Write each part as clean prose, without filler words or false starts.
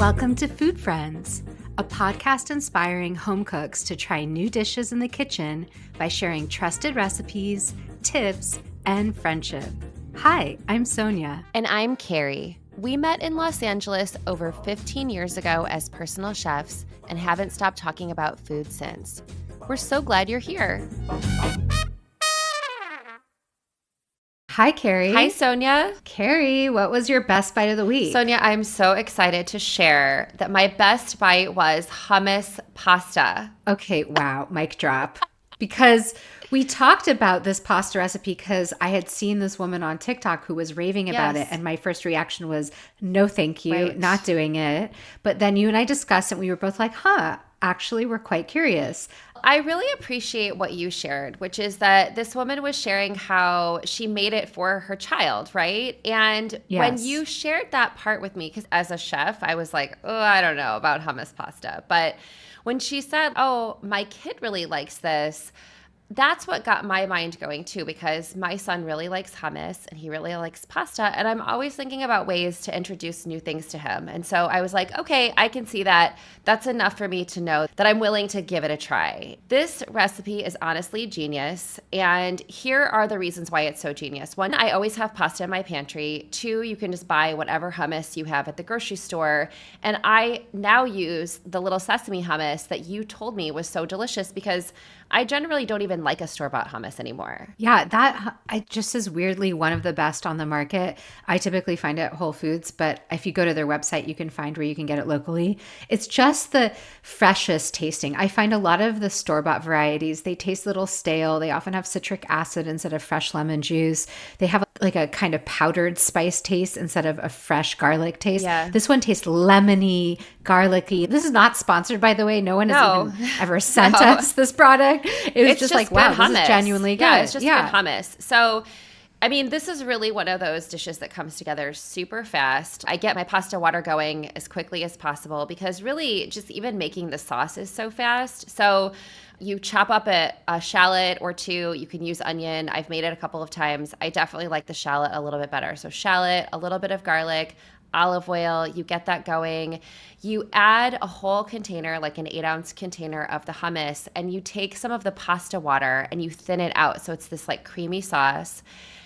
Welcome to Food Friends, a podcast inspiring home cooks to try new dishes in the kitchen by sharing trusted recipes, tips, and friendship. Hi, I'm Sonia. And I'm Carrie. We met in Los Angeles over 15 years ago as personal chefs and haven't stopped talking about food since. We're so glad you're here. Hi, Carrie. Hi, Sonia. Carrie, what was your best bite of the week? Sonia, I'm so excited to share that my best bite was hummus pasta. Okay, wow, mic drop. Because we talked about this pasta recipe because I had seen this woman on TikTok who was raving about it. And my first reaction was, no, thank you, not doing it. But then you and I discussed it. And we were both like, actually, we're quite curious. I really appreciate what you shared, which is that this woman was sharing how she made it for her child, right? And when you shared that part with me, because as a chef, I was like, I don't know about hummus pasta. But when she said, my kid really likes this, that's what got my mind going too, because my son really likes hummus and he really likes pasta. And I'm always thinking about ways to introduce new things to him. And so I was like, okay, I can see that. That's enough for me to know that I'm willing to give it a try. This recipe is honestly genius. And here are the reasons why it's so genius. One, I always have pasta in my pantry. Two, you can just buy whatever hummus you have at the grocery store. And I now use the little sesame hummus that you told me was so delicious because I generally don't even like a store-bought hummus anymore. Yeah, that just is weirdly one of the best on the market. I typically find it at Whole Foods, but if you go to their website, you can find where you can get it locally. It's just the freshest tasting. I find a lot of the store-bought varieties, they taste a little stale. They often have citric acid instead of fresh lemon juice. They have like a kind of powdered spice taste instead of a fresh garlic taste. Yeah. This one tastes lemony, garlicky. This is not sponsored, by the way. No one has even ever sent us this product. It was just like, wow, this is genuinely good. Yeah, it's just good hummus. So, I mean, this is really one of those dishes that comes together super fast. I get my pasta water going as quickly as possible because really just even making the sauce is so fast. So you chop up a shallot or two. You can use onion. I've made it a couple of times. I definitely like the shallot a little bit better. So shallot, a little bit of garlic, olive oil, you get that going. You add a whole container, like an 8-ounce container of the hummus, and you take some of the pasta water and you thin it out so it's this like creamy sauce.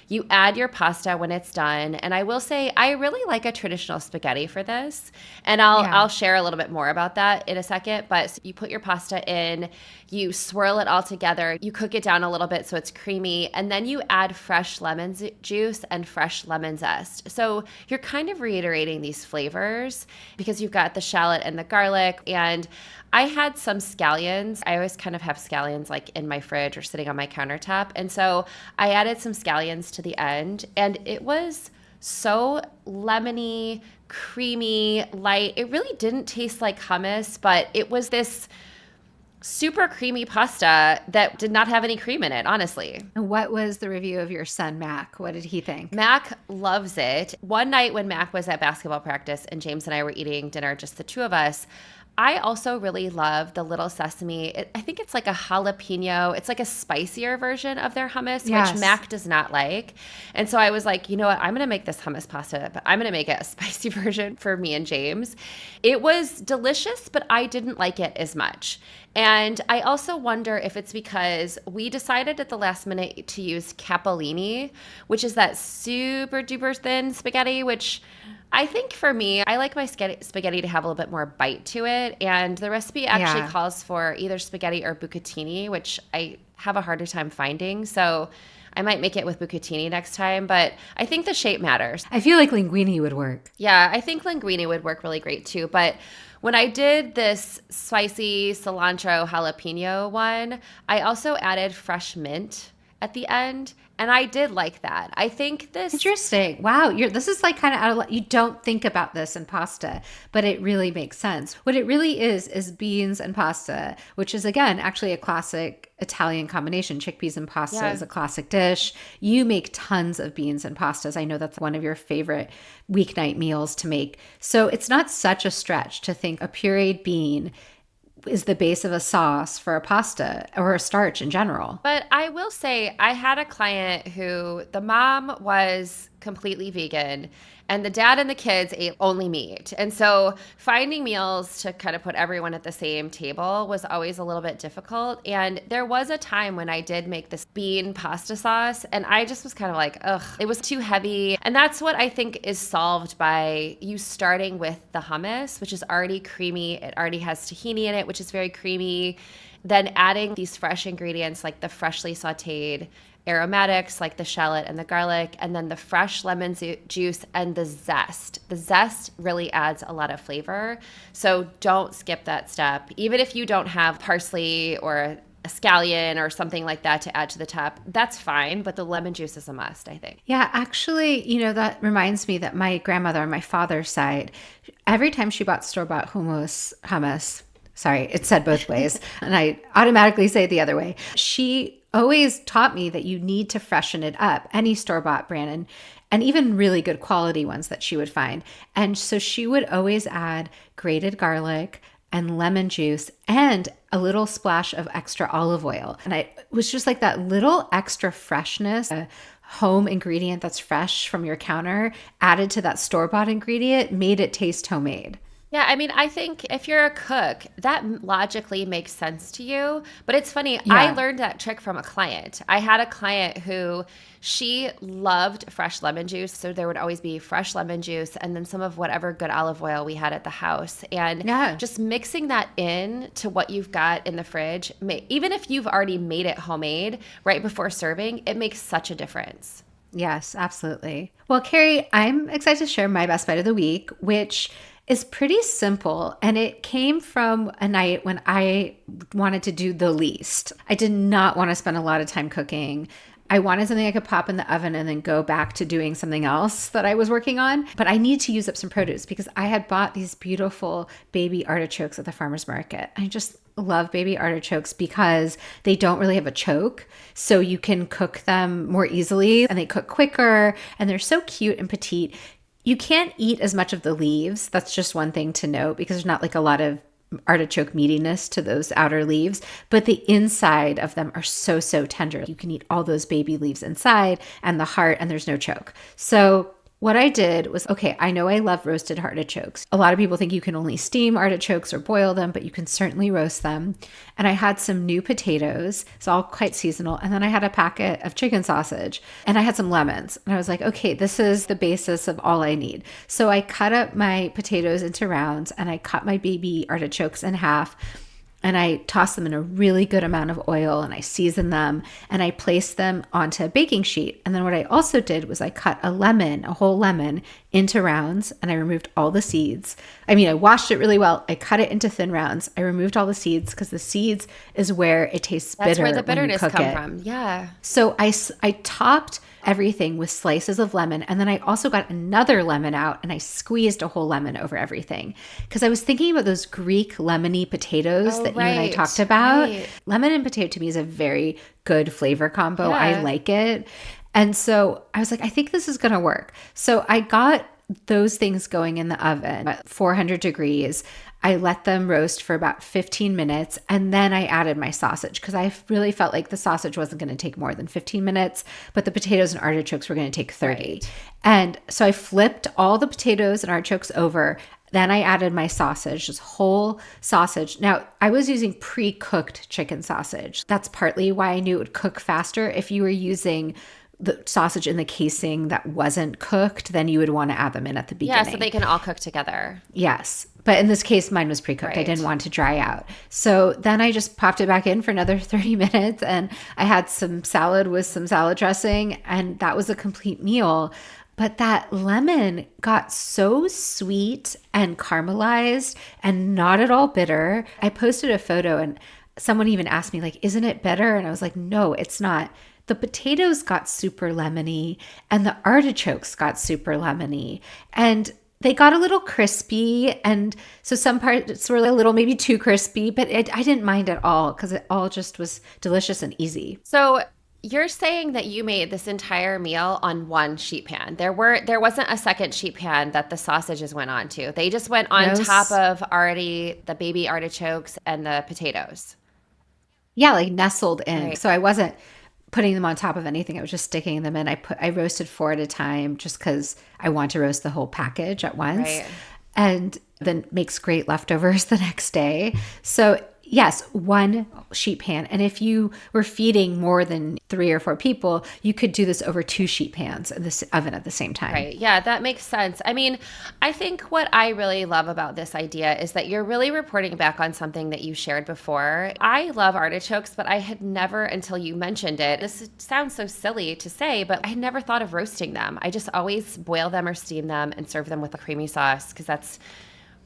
You add your pasta when it's done. And I will say, I really like a traditional spaghetti for this. And I'll share a little bit more about that in a second. But you put your pasta in, you swirl it all together, you cook it down a little bit so it's creamy, and then you add fresh lemon juice and fresh lemon zest. So you're kind of reiterating these flavors because you've got the shallot and the garlic. And I had some scallions. I always kind of have scallions like in my fridge or sitting on my countertop. And so I added some scallions to the end, and it was so lemony, creamy, light. It really didn't taste like hummus, but it was this super creamy pasta that did not have any cream in it, honestly. And what was the review of your son, Mac? What did he think? Mac loves it. One night when Mac was at basketball practice and James and I were eating dinner, just the two of us, I also really love the little sesame. I think it's like a jalapeno. It's like a spicier version of their hummus, which Mac does not like. And so I was like, you know what? I'm going to make this hummus pasta, but I'm going to make it a spicy version for me and James. It was delicious, but I didn't like it as much. And I also wonder if it's because we decided at the last minute to use capellini, which is that super duper thin spaghetti, which I think for me, I like my spaghetti to have a little bit more bite to it. And the recipe actually calls for either spaghetti or bucatini, which I have a harder time finding. So I might make it with bucatini next time, but I think the shape matters. I feel like linguine would work. Yeah, I think linguine would work really great too. But when I did this spicy cilantro jalapeno one, I also added fresh mint at the end. And I did like that. I think this... Interesting. Wow. This is like kind of out of... You don't think about this in pasta, but it really makes sense. What it really is beans and pasta, which is, again, actually a classic Italian combination. Chickpeas and pasta is a classic dish. You make tons of beans and pastas. I know that's one of your favorite weeknight meals to make. So it's not such a stretch to think a pureed bean is the base of a sauce for a pasta or a starch in general. But I will say I had a client who the mom was completely vegan, and the dad and the kids ate only meat. And so finding meals to kind of put everyone at the same table was always a little bit difficult. And there was a time when I did make this bean pasta sauce, and I just was kind of like, ugh, it was too heavy. And that's what I think is solved by you starting with the hummus, which is already creamy. It already has tahini in it, which is very creamy. Then adding these fresh ingredients like the freshly sauteed aromatics like the shallot and the garlic, and then the fresh lemon juice and the zest. The zest really adds a lot of flavor. So don't skip that step. Even if you don't have parsley or a scallion or something like that to add to the top, that's fine. But the lemon juice is a must, I think. Yeah, actually, that reminds me that my grandmother on my father's side, every time she bought store-bought hummus, sorry, it said both ways, and I automatically say it the other way. She always taught me that you need to freshen it up, any store-bought brand, and even really good quality ones that she would find. And so she would always add grated garlic and lemon juice and a little splash of extra olive oil. And it was just like that little extra freshness, a home ingredient that's fresh from your counter added to that store-bought ingredient made it taste homemade. Yeah, I mean, I think if you're a cook, that logically makes sense to you. But it's funny, Yeah. I learned that trick from a client. I had a client who she loved fresh lemon juice. So there would always be fresh lemon juice and then some of whatever good olive oil we had at the house. And just mixing that in to what you've got in the fridge, even if you've already made it homemade right before serving, it makes such a difference. Yes, absolutely. Well, Carrie, I'm excited to share my best bite of the week, which is pretty simple. And it came from a night when I wanted to do the least. I did not want to spend a lot of time cooking. I wanted something I could pop in the oven and then go back to doing something else that I was working on. But I need to use up some produce because I had bought these beautiful baby artichokes at the farmer's market. I just love baby artichokes because they don't really have a choke. So you can cook them more easily and they cook quicker and they're so cute and petite. You can't eat as much of the leaves. That's just one thing to note because there's not like a lot of artichoke meatiness to those outer leaves, but the inside of them are so, so tender. You can eat all those baby leaves inside and the heart, and there's no choke. So what I did was, okay, I know I love roasted artichokes. A lot of people think you can only steam artichokes or boil them, but you can certainly roast them. And I had some new potatoes. It's all quite seasonal. And then I had a packet of chicken sausage and I had some lemons. And I was like, okay, this is the basis of all I need. So I cut up my potatoes into rounds and I cut my baby artichokes in half. And I tossed them in a really good amount of oil and I seasoned them and I placed them onto a baking sheet. And then what I also did was I cut a whole lemon into rounds and I removed all the seeds. I mean, I washed it really well. I cut it into thin rounds. I removed all the seeds because the seeds is where it tastes bitter. That's where the bitterness comes from. Yeah. So I topped everything with slices of lemon. And then I also got another lemon out and I squeezed a whole lemon over everything. Because I was thinking about those Greek lemony potatoes that you and I talked about. Right. Lemon and potato to me is a very good flavor combo. Yeah. I like it. And so I was like, I think this is going to work. So I got those things going in the oven at 400 degrees. I let them roast for about 15 minutes and then I added my sausage because I really felt like the sausage wasn't going to take more than 15 minutes, but the potatoes and artichokes were going to take 30. Right. And so I flipped all the potatoes and artichokes over. Then I added my sausage, just whole sausage. Now, I was using pre-cooked chicken sausage. That's partly why I knew it would cook faster. If you were using the sausage in the casing that wasn't cooked, then you would want to add them in at the beginning. Yeah, so they can all cook together. Yes. But in this case, mine was pre-cooked. Right. I didn't want to dry out. So then I just popped it back in for another 30 minutes and I had some salad with some salad dressing and that was a complete meal. But that lemon got so sweet and caramelized and not at all bitter. I posted a photo and someone even asked me like, isn't it bitter? And I was like, no, it's not. The potatoes got super lemony and the artichokes got super lemony and they got a little crispy. And so some parts were a little maybe too crispy, but I didn't mind at all because it all just was delicious and easy. So you're saying that you made this entire meal on one sheet pan. There wasn't a second sheet pan that the sausages went onto. They just went on top of already the baby artichokes and the potatoes. Yeah, like nestled in. Right. So I wasn't putting them on top of anything. I was just sticking them in. I roasted 4 at a time just because I want to roast the whole package at once. Right. And then makes great leftovers the next day. So yes, 1 sheet pan. And if you were feeding more than 3 or 4 people, you could do this over 2 sheet pans in this oven at the same time. Right. Yeah, that makes sense. I mean, I think what I really love about this idea is that you're really reporting back on something that you shared before. I love artichokes, but I had never, until you mentioned it, this sounds so silly to say, but I had never thought of roasting them. I just always boil them or steam them and serve them with a creamy sauce because that's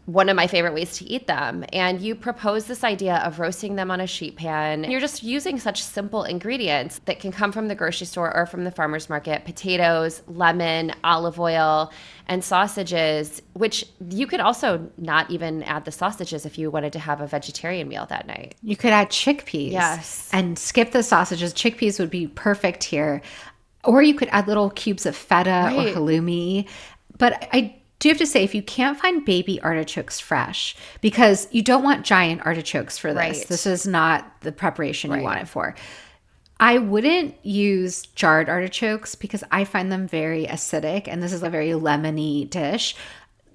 one of my favorite ways to eat them. And you propose this idea of roasting them on a sheet pan. You're just using such simple ingredients that can come from the grocery store or from the farmer's market: potatoes, lemon, olive oil, and sausages, which you could also not even add the sausages if you wanted to have a vegetarian meal that night. You could add chickpeas. Yes. And skip the sausages. Chickpeas would be perfect here. Or you could add little cubes of feta or halloumi. But I do have to say, if you can't find baby artichokes fresh, because you don't want giant artichokes for this. Right. This is not the preparation you want it for. I wouldn't use jarred artichokes because I find them very acidic, and this is a very lemony dish.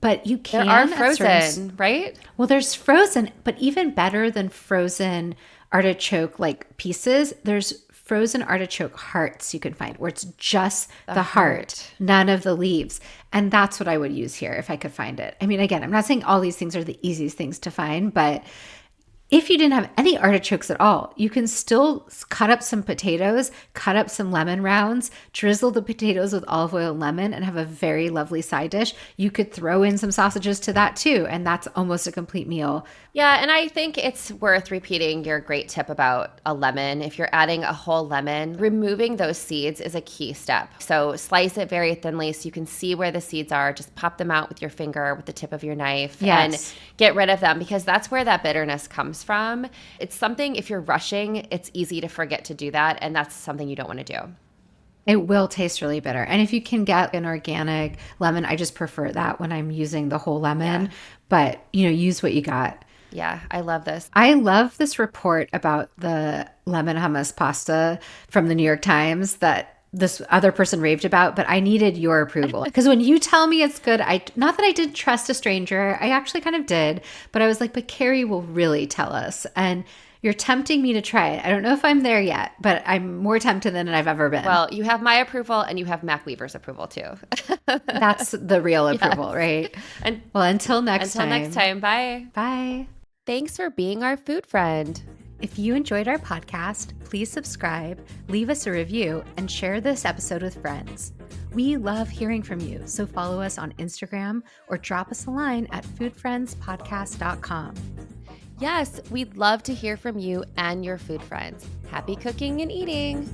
But you can. There are frozen, right? Well, there's frozen, but even better than frozen artichoke like pieces, there's frozen artichoke hearts you can find where it's just the heart, none of the leaves. And that's what I would use here if I could find it. I mean, again, I'm not saying all these things are the easiest things to find, but if you didn't have any artichokes at all, you can still cut up some potatoes, cut up some lemon rounds, drizzle the potatoes with olive oil and lemon, and have a very lovely side dish. You could throw in some sausages to that too, and that's almost a complete meal. Yeah, and I think it's worth repeating your great tip about a lemon. If you're adding a whole lemon, removing those seeds is a key step. So slice it very thinly so you can see where the seeds are. Just pop them out with your finger, with the tip of your knife, and get rid of them, because that's where that bitterness comes from. It's something, if you're rushing, it's easy to forget to do that, and that's something you don't want to do. It will taste really bitter. And if you can get an organic lemon, I just prefer that when I'm using the whole lemon. But, use what you got. Yeah, I love this. I love this report about the lemon hummus pasta from the New York Times that this other person raved about, but I needed your approval. Because when you tell me it's good, not that I did trust a stranger, I actually kind of did, but I was like, but Carrie will really tell us. And you're tempting me to try it. I don't know if I'm there yet, but I'm more tempted than I've ever been. Well, you have my approval and you have Mac Weaver's approval too. That's the real approval, right? And until next time. Until next time, bye. Bye. Thanks for being our food friend. If you enjoyed our podcast, please subscribe, leave us a review, and share this episode with friends. We love hearing from you, so follow us on Instagram or drop us a line at foodfriendspodcast.com. Yes, we'd love to hear from you and your food friends. Happy cooking and eating.